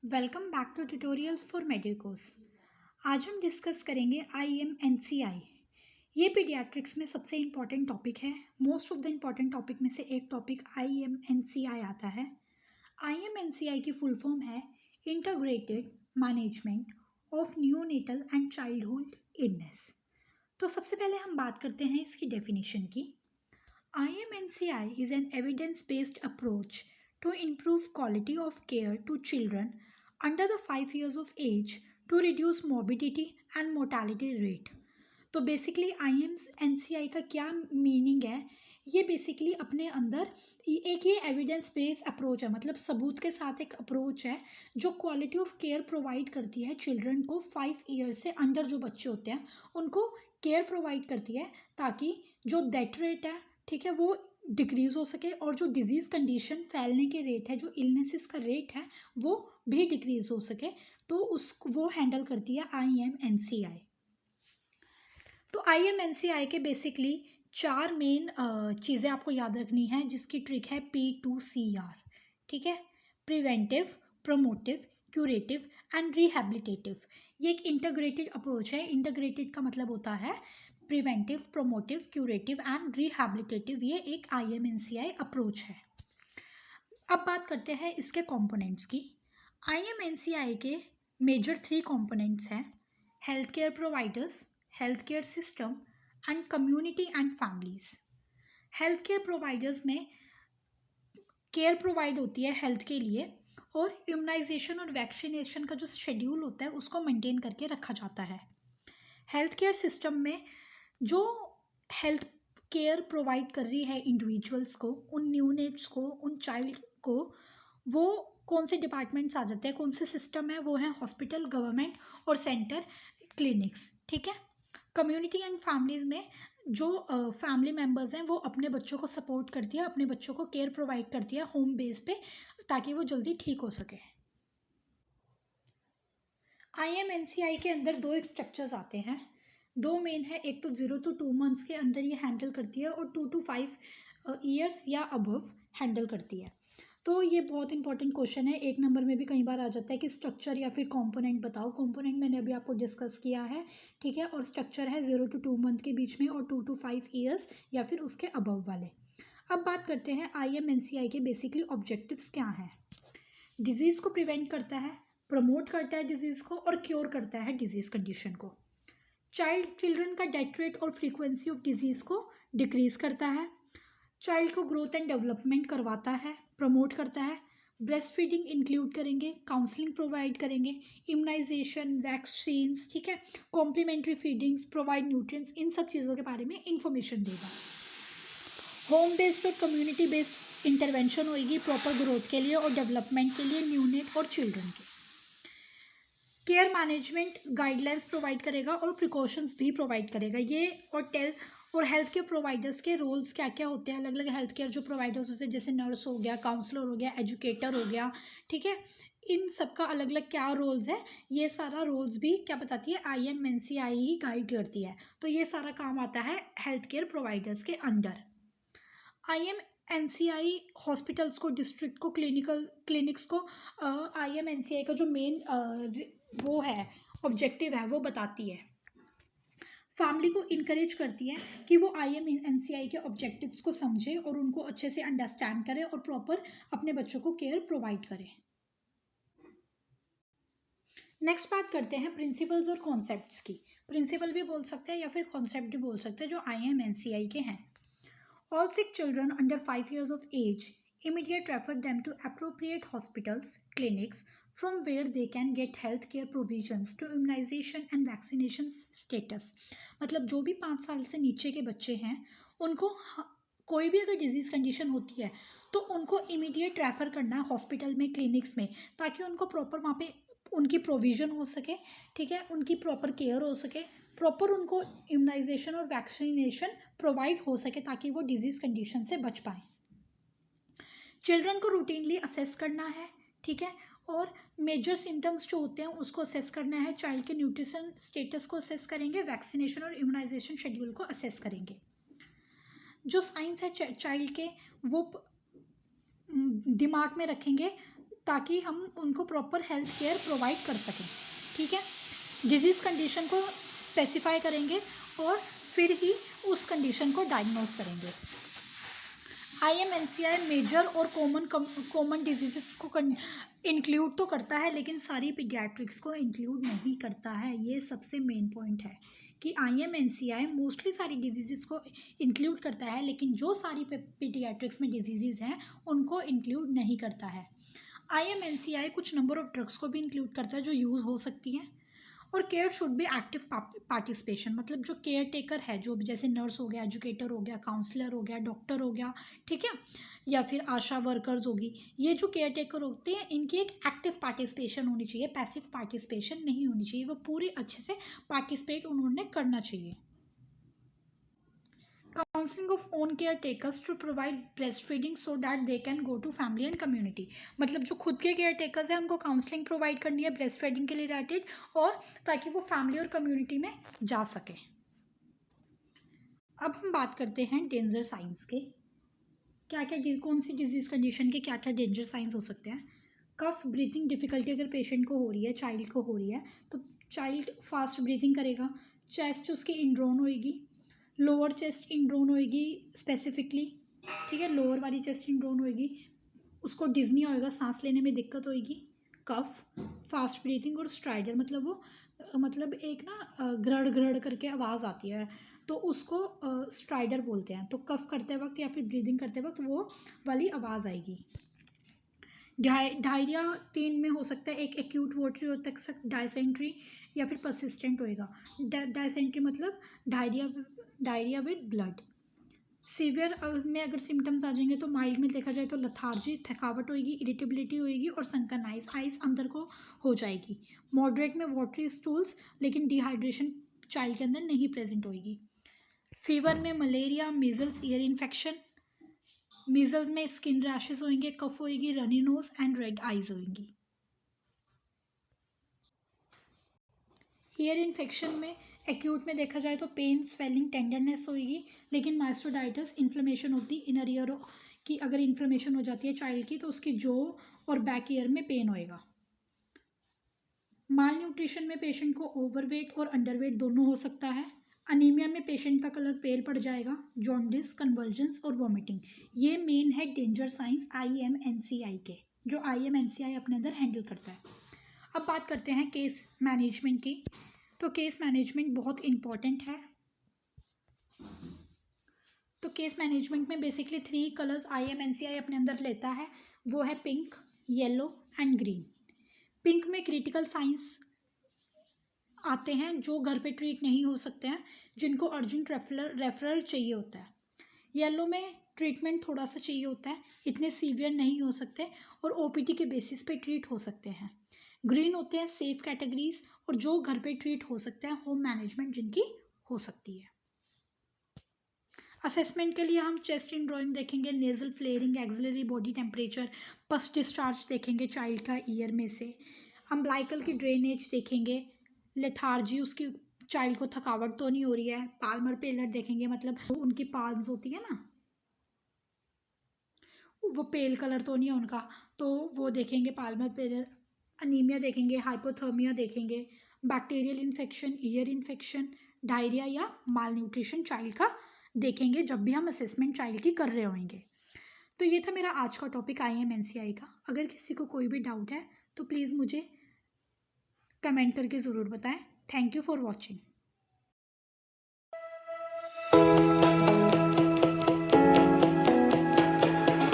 Welcome back to tutorials for medicos. आज हम discuss करेंगे IMNCI। ये पीडियाट्रिक्स में सबसे इम्पॉर्टेंट टॉपिक है। Most of the important topic में से एक टॉपिक IMNCI आता है। IMNCI की फुल फॉर्म है integrated management of neonatal and childhood illness. तो सबसे पहले हम बात करते हैं इसकी डेफिनेशन की। IMNCI is an evidence-based approach to improve quality of care to children under the 5 years of age to reduce morbidity and mortality rate। तो बेसिकली IMNCI का क्या मीनिंग है? ये बेसिकली अपने अंदर एक ये एविडेंस बेस्ड अप्रोच है, मतलब सबूत के साथ एक अप्रोच है जो क्वालिटी ऑफ केयर प्रोवाइड करती है चिल्ड्रन को 5 ईयर्स से अंडर जो बच्चे होते हैं उनको केयर प्रोवाइड करती है ताकि जो डेथ रेट है, ठीक है, वो डिक्रीज हो सके और जो डिजीज कंडीशन फैलने के रेट है, जो इलनेसेस का रेट है, वो भी डिक्रीज हो सके। तो वो हैंडल करती है IMNCI। तो IMNCI के बेसिकली 4 मेन चीज़ें आपको याद रखनी है, जिसकी ट्रिक है P2CR। ठीक है, preventive, promotive, curative and rehabilitative. ये एक इंटीग्रेटेड अप्रोच है। इंटीग्रेटेड का मतलब होता है preventive, promotive, curative and rehabilitative. ये एक IMNCI अप्रोच है। अब बात करते हैं इसके कंपोनेंट्स की। IMNCI के मेजर 3 कंपोनेंट्स हैं: health care providers, health care system and community and families. Health care providers में केयर प्रोवाइड होती है हेल्थ के लिए, और इम्यूनाइजेशन और वैक्सीनेशन का जो शेड्यूल होता है उसको मेंटेन करके रखा जाता है। हेल्थ केयर सिस्टम में जो हेल्थ केयर प्रोवाइड कर रही है इंडिविजुअल्स को, उन न्यूनेट्स को, उन चाइल्ड को, वो कौन से डिपार्टमेंट्स आ जाते हैं, कौन से सिस्टम है, वो है हॉस्पिटल, गवर्नमेंट और सेंटर क्लिनिक्स। ठीक है। कम्युनिटी एंड फैमिलीज में जो फैमिली मेम्बर्स हैं वो अपने बच्चों को सपोर्ट करती है, अपने बच्चों को केयर प्रोवाइड करती है होम बेस पे, ताकि वो जल्दी ठीक हो सके। IMNCI के अंदर 2 स्ट्रक्चर्स आते हैं, 2 मेन है। एक तो 0 to 2 मंथ्स के अंदर ये हैंडल करती है और 2 to 5 ईयर्स या अबव हैंडल करती है। तो ये बहुत इंपॉर्टेंट क्वेश्चन है, 1 नंबर में भी कई बार आ जाता है कि स्ट्रक्चर या फिर कंपोनेंट बताओ। कंपोनेंट मैंने अभी आपको डिस्कस किया है, ठीक है, और स्ट्रक्चर है 0 to 2 मंथ के बीच में और 2 to 5 ईयर्स या फिर उसके अबव वाले। अब बात करते हैं IMNCI के बेसिकली ऑब्जेक्टिव्स क्या हैं। डिजीज को प्रिवेंट करता है, प्रमोट करता है डिजीज को, और क्योर करता है डिजीज कंडीशन को। चिल्ड्रन का डेथ रेट और फ्रीक्वेंसी ऑफ डिजीज को डिक्रीज करता है। चाइल्ड को ग्रोथ एंड डेवलपमेंट करवाता है, प्रमोट करता है। ब्रेस्ट फीडिंग इंक्लूड करेंगे, काउंसलिंग प्रोवाइड करेंगे, इम्यूनाइजेशन, वैक्सीन, ठीक है, कॉम्प्लीमेंट्री फीडिंग्स, प्रोवाइड न्यूट्रिएंट्स, इन सब चीज़ों के बारे में इंफॉर्मेशन देगा। होम बेस्ड और कम्युनिटी बेस्ड इंटरवेंशन होगी प्रॉपर ग्रोथ के लिए और डेवलपमेंट के लिए न्यूनेट और चिल्ड्रन के। केयर मैनेजमेंट गाइडलाइंस प्रोवाइड करेगा और प्रिकॉशंस भी प्रोवाइड करेगा। ये और हेल्थ केयर प्रोवाइडर्स के रोल्स क्या क्या होते हैं, अलग अलग हेल्थ केयर जो प्रोवाइडर्स होते हैं, जैसे नर्स हो गया, काउंसलर हो गया, एजुकेटर हो गया, ठीक है, इन सबका अलग अलग क्या रोल्स है, ये सारा रोल्स भी क्या बताती है, IMNCI ही गाइड करती है। तो ये सारा काम आता है हेल्थ केयर प्रोवाइडर्स के अंडर। IMNCI हॉस्पिटल्स को, डिस्ट्रिक्ट को, क्लिनिक्स को IMNCI का जो मेन वो है, ऑब्जेक्टिव है, वो बताती है। फैमिली को इनकरेज करती है कि वो IMNCI के ऑब्जेक्टिव्स को समझे और उनको अच्छे से अंडरस्टैंड करे और प्रॉपर अपने बच्चों को केयर प्रोवाइड करे। नेक्स्ट बात करते हैं प्रिंसिपल्स और कॉन्सेप्ट्स की। प्रिंसिपल भी बोल सकते हैं या फिर कॉन्सेप्ट भी बोल सकते हैं जो IMNCI के हैं। All sick children under 5 years of age, immediately refer them to appropriate hospitals, clinics, from where they can get health care provisions to immunization and vaccination status। मतलब जो भी 5 साल से नीचे के बच्चे हैं उनको कोई भी अगर डिजीज कंडीशन होती है तो उनको इमीडिएट रेफर करना है हॉस्पिटल में, क्लिनिक्स में, ताकि उनको प्रॉपर वहाँ पे उनकी प्रोविजन हो सके, ठीक है, उनकी प्रॉपर केयर हो सके, प्रॉपर उनको इम्यूनाइजेशन और वैक्सीनेशन प्रोवाइड हो सके ताकि वो डिजीज कंडीशन से बच पाए। चिल्ड्रन को रूटीनली असेस करना है, ठीक है, और मेजर सिम्टम्स जो होते हैं उसको असेस करना है। चाइल्ड के न्यूट्रिशन स्टेटस को असेस करेंगे, वैक्सीनेशन और इम्यूनाइजेशन शेड्यूल को असेस करेंगे। जो साइंस है चाइल्ड के वो दिमाग में रखेंगे ताकि हम उनको प्रॉपर हेल्थ केयर प्रोवाइड कर सकें। ठीक है, डिजीज़ कंडीशन को स्पेसिफाई करेंगे और फिर ही उस कंडीशन को डायग्नोज करेंगे। IMNCI मेजर और कॉमन डिजीजेस को इंक्लूड तो करता है लेकिन सारी पीडियाट्रिक्स को इंक्लूड नहीं करता है। ये सबसे मेन पॉइंट है कि IMNCI मोस्टली सारी डिजीजेस को इंक्लूड करता है लेकिन जो सारी पीडियाट्रिक्स में डिजीजेज हैं उनको इंक्लूड नहीं करता है। IMNCI कुछ नंबर ऑफ ड्रग्स को भी इंक्लूड करता है जो यूज़ हो सकती हैं। और care should be active participation, मतलब जो केयर टेकर है, जो जैसे नर्स हो गया, एजुकेटर हो गया, काउंसलर हो गया, डॉक्टर हो गया, ठीक है, या फिर आशा वर्कर्स होगी, ये जो केयर टेकर होते हैं इनकी एक एक्टिव पार्टिसिपेशन होनी चाहिए, पैसिव पार्टिसिपेशन नहीं होनी चाहिए। वो पूरी अच्छे से पार्टिसिपेट उन्होंने करना चाहिए। Counselling of own care takers to provide breast feeding so that they can go to family and community, मतलब जो खुद के केयर टेकर्स हैं उनको काउंसलिंग प्रोवाइड करनी है ब्रेस्ट फीडिंग के लिए रिलेटेड, और ताकि वो फैमिली और कम्युनिटी में जा सके। अब हम बात करते हैं डेंजर साइंस के। क्या क्या कौन सी डिजीज कंडीशन के क्या क्या डेंजर साइंस हो सकते हैं। कफ ब्रीथिंग डिफिकल्टी अगर पेशेंट को हो रही है, चाइल्ड को हो रही है, तो चाइल्ड फास्ट ब्रीथिंग करेगा, चेस्ट उसकी इनड्रोन होएगी, लोअर चेस्ट इनड्रोन होएगी स्पेसिफिकली, ठीक है, लोअर वाली चेस्ट इनड्रोन होएगी, उसको डिज्नी होएगा, सांस लेने में दिक्कत होएगी, कफ, फास्ट ब्रीथिंग और स्ट्राइडर, मतलब वो मतलब एक ना ग्रड़ ग्रड़ करके आवाज़ आती है तो उसको स्ट्राइडर बोलते हैं। तो कफ करते वक्त या फिर ब्रीदिंग करते वक्त वो वाली आवाज़ आएगी। डायरिया 3 में हो सकता है, एक एक्यूट वाटरी हो सकता है, डायसेंट्री या फिर परसिस्टेंट होएगा। डायसेंट्री मतलब डायरिया विद ब्लड। सीवियर में अगर सिम्टम्स आ जाएंगे तो माइल्ड में देखा जाए तो लथार्जी, थकावट होएगी, इरिटेबिलिटी होएगी और सनकन आइज अंदर को हो जाएगी। मॉडरेट में वाटरी स्टूल्स लेकिन डिहाइड्रेशन चाइल्ड के अंदर नहीं प्रेजेंट होएगी। फीवर में malaria, measles, ear infection, measles में स्किन रैशेस होंगे, कफ होएगी, runny nose and red eyes होंगी। ईयर इन्फेक्शन में एक्यूट में देखा जाए तो पेन, स्वेलिंग, टेंडरनेस होगी, लेकिन मास्टोडाइटिस इन्फ्लेमेशन होती है इनर ईयर की, अगर इन्फ्लेमेशन हो जाती है चाइल्ड की तो उसकी जो और बैक ईयर में पेन होएगा। माल न्यूट्रिशन में पेशेंट को ओवरवेट और अंडरवेट दोनों हो सकता है। अनीमिया में पेशेंट का कलर पेल पड़ जाएगा, जॉन्डिस, कन्वर्जेंस और वॉमिटिंग। ये मेन है डेंजर साइंस IMNCI के, जो IMNCI अपने अंदर हैंडल करता है। अब बात करते हैं केस मैनेजमेंट की। तो केस मैनेजमेंट बहुत इंपॉर्टेंट है। तो केस मैनेजमेंट में बेसिकली 3 कलर्स IMNCI अपने अंदर लेता है, वो है pink, yellow and green. Pink में क्रिटिकल साइंस आते हैं जो घर पे ट्रीट नहीं हो सकते हैं, जिनको अर्जेंट रेफरल चाहिए होता है। येलो में ट्रीटमेंट थोड़ा सा चाहिए होता है, इतने सीवियर नहीं हो सकते और OPD के बेसिस पे ट्रीट हो सकते हैं। ग्रीन होते हैं सेफ कैटेगरीज और जो घर पे ट्रीट हो सकते हैं, होम मैनेजमेंट जिनकी हो सकती है। असेसमेंट के लिए हम चेस्ट इनड्रोइंग देखेंगे, nasal flaring, axillary body temperature, पस डिस्चार्ज देखेंगे चाइल्ड का ईयर में से, अम्बलाइकल की ड्रेनेज देखेंगे, लेथार्जी, उसकी चाइल्ड को थकावट तो नहीं हो रही है, पाल्मर पेलर देखेंगे, मतलब उनकी पाल्म्स होती है ना वो पेल कलर तो नहीं है उनका, तो वो देखेंगे पाल्मर पेलर। अनीमिया देखेंगे, हाइपोथर्मिया देखेंगे, bacterial infection, ear infection, diarrhoea या माल न्यूट्रिशन चाइल्ड का देखेंगे जब भी हम असेसमेंट चाइल्ड की कर रहे होंगे। तो ये था मेरा आज का टॉपिक IMNCI का। अगर किसी को कोई भी डाउट है तो प्लीज़ मुझे कमेंट करके ज़रूर बताएं। Thank you for watching.